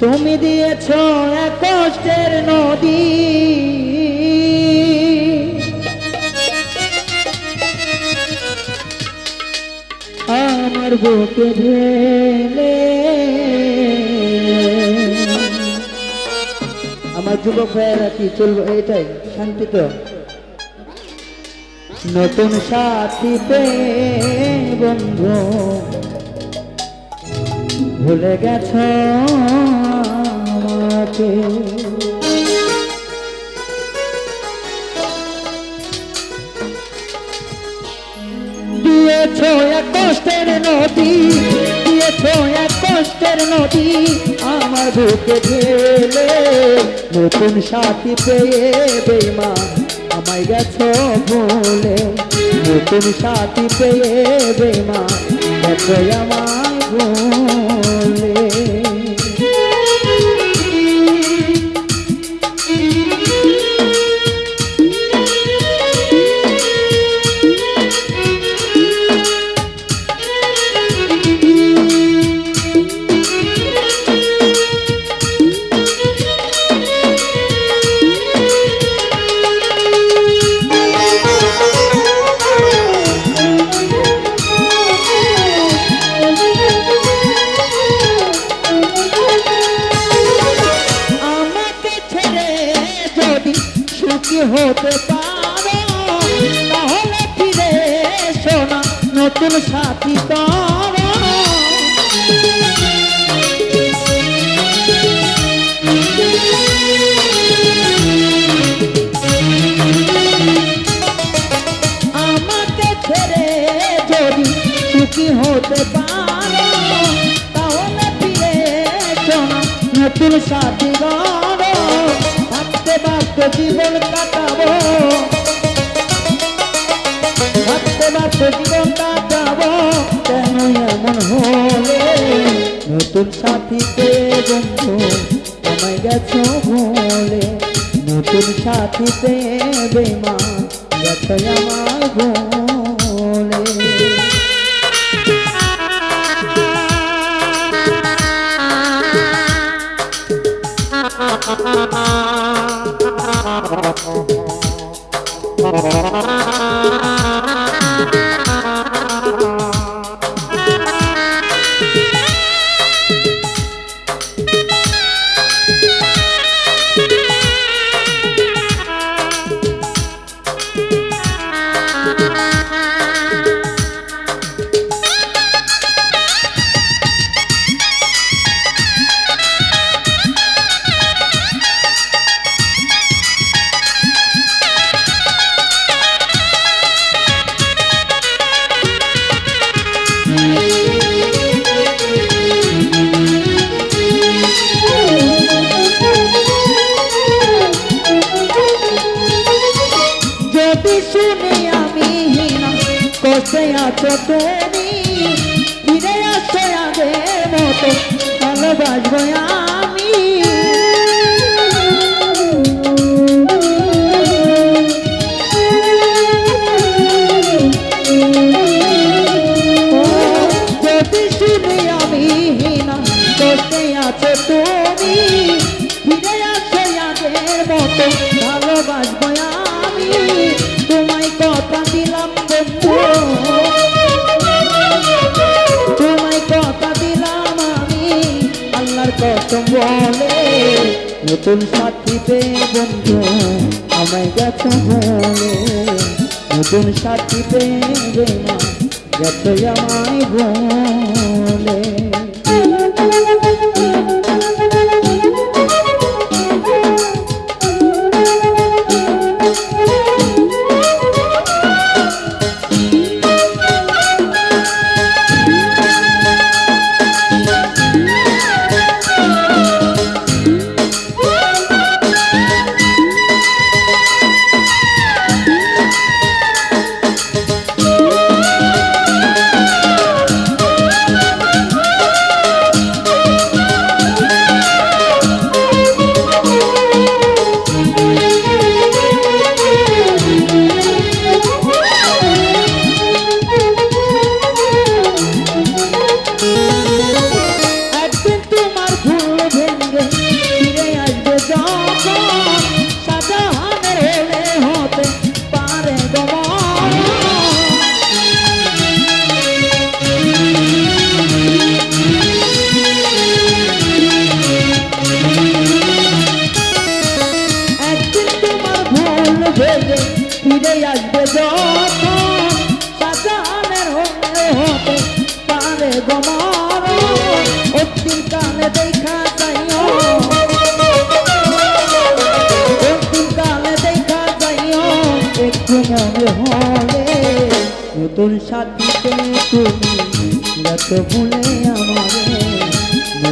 তুমি দিয়েছ এক কষ্টের নদী, আমার বুকে ঢেলে। আমার যুবক ভাইয়েরা কি চলবো এটাই শান্তি তো। নতুন সাথী পেয়ে বন্ধু ভুলে গেছ আমাকে। দিয়েছ এক কষ্টের নদী, দিয়েছ এক কষ্টের নদী, আমার বুকে ঢেলে। নতুন সাথী পেয়ে বেঈমান আমায় গেছ ভুলে। নতুন সাথী পেয়ে বেঈমান গেছ আমায় ভুলে। হতে পারো তাহলে ফিরে এসো না, নতুন সাথী করো। আমাকে ছেড়ে যদি সুখী হতে পারো তাহলে ফিরে এসো না, নতুন সাথী করো। ভাবতে ভাবতে জীবন কাটাবো, ভাবতে ভাবতে জীবন কাটাবো, কেন এমন হলে? নতুন সাথী পেয়ে বন্ধু আমায় গেছো ভুলে। নতুন সাথী পেয়ে বেঈমান গেছো আমায় ভুলে। শুনি আমি হীনা কষ্টে আছো তুমি, ফিরে আসো আগের মতো ভালোবাসবো আমি। যদি শুনি আমি হীনা কষ্টে আছো তুমি, ফিরে আসো আগের মতো ভালোবাসবো আমি। তোমায় কথা দিলাম বন্ধু, তোমায় কথা দিলাম আমি আল্লাহর কসম বলে। নতুন সাথী পেয়ে বন্ধু আমায় গেছো ভুলে। নতুন সাথী পেয়ে বেঈমান গেছো আমায় ভুলে।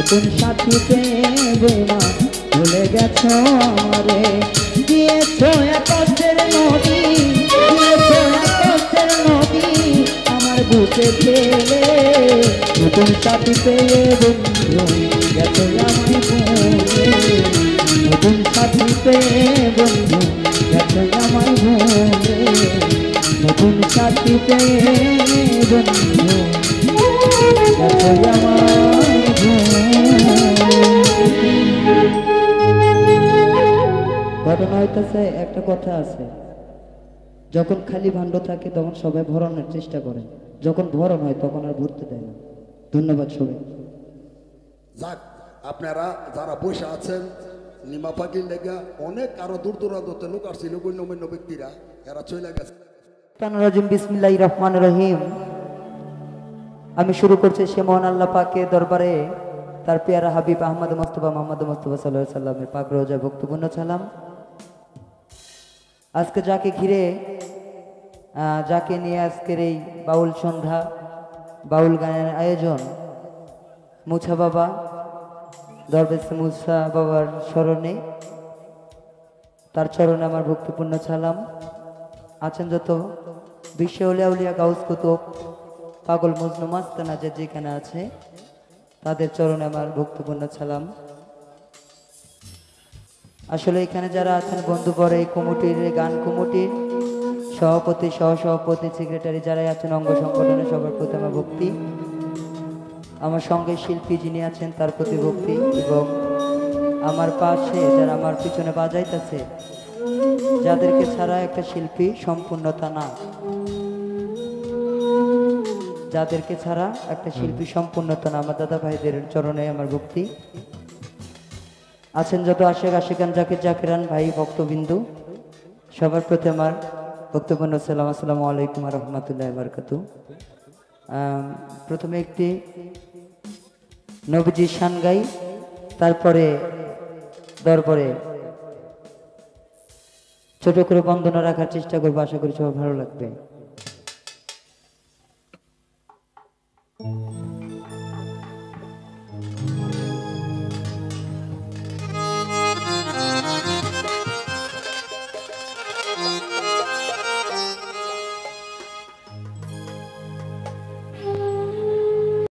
নতুন সাথী পেয়ে বেমান ভুলে গেছো আমারে। দিয়েছো এক কষ্টের নদী, দিয়েছো এক কষ্টের নদী আমার বুকে ফেলে। নতুন সাথী পেয়ে বন্ধু গেছো আমায় ভুলে। নতুন সাথী পেয়ে বন্ধু গেছো আমায় ভুলে। নতুন সাথী পেয়ে বন্ধু গেছো আমায় ভুলে। ঘটনা হইতেছে, একটা কথা আছে, যখন খালি ভাণ্ড থাকে তখন সবাই ভরণের চেষ্টা করে, যখন ভরণ হয় তখন আর ভরতে দেয় না। ধন্যবাদ সবাই। যাক, আপনারা যারা বসে আছেন নিমা পাখির লেগা অনেক আরো দূর দূরান্তে লোক আসছিল, গণ্যমান্য ব্যক্তিরা এরা চলে গেছে। রাজিম বিসমিল্লাহির রহমানির রহিম। আমি শুরু করছি সে মহান আল্লাহ পাকে দরবারে তার পেয়ারা হাবিব আহমদ মুস্তফা মোহাম্মদ মুস্তফা সাল্লাল্লাহু আলাইহি সাল্লামের পাক রোজা বক্তব্য সালাম। আজকে যাকে ঘিরে যাকে নিয়ে আজকের এই বাউল সন্ধ্যা, বাউল গানের আয়োজন, মুছা বাবা দরবেশ মুছা বাবার স্মরণে, তার চরণে আমার ভক্তিপূর্ণ সালাম। আছেন যত বিশ্ব আউলিয়া উলিয়া গাউস কুতুব পাগল মজনু মাস্তানা যে যেখানে আছে তাদের চরণে আমার ভক্তিপূর্ণ সালাম। আসলে এখানে যারা আছেন বন্ধুবর, এই কমিটির গান কমিটির সভাপতি, সহসভাপতি, সেক্রেটারি যারাই আছেন অঙ্গ সংগঠনে, সবার প্রতি আমার ভক্তি। আমার সঙ্গে শিল্পী যিনি আছেন তার প্রতি ভক্তি, এবং আমার পাশে যারা আমার পিছনে বাজাইতেছে, যাদেরকে ছাড়া একটা শিল্পী সম্পূর্ণতা না, যাদেরকে ছাড়া একটা শিল্পী সম্পূর্ণতা না, আমার দাদা ভাইদের চরণে আমার ভক্তি। আছেন যত আশেক আশেকান জাকির জাকিরান ভাই ভক্তবিন্দু, সবার প্রতি আমার বক্তব্য সালাম। আসসালামু আলাইকুম ওয়া রাহমাতুল্লাহি ওয়া বারাকাতুহু। প্রথমে একটি নবীজি শান গাই, তারপরে দরবারে ছোট করে বন্দনা রাখার চেষ্টা করবো, আশা করি সবার ভালো লাগবে।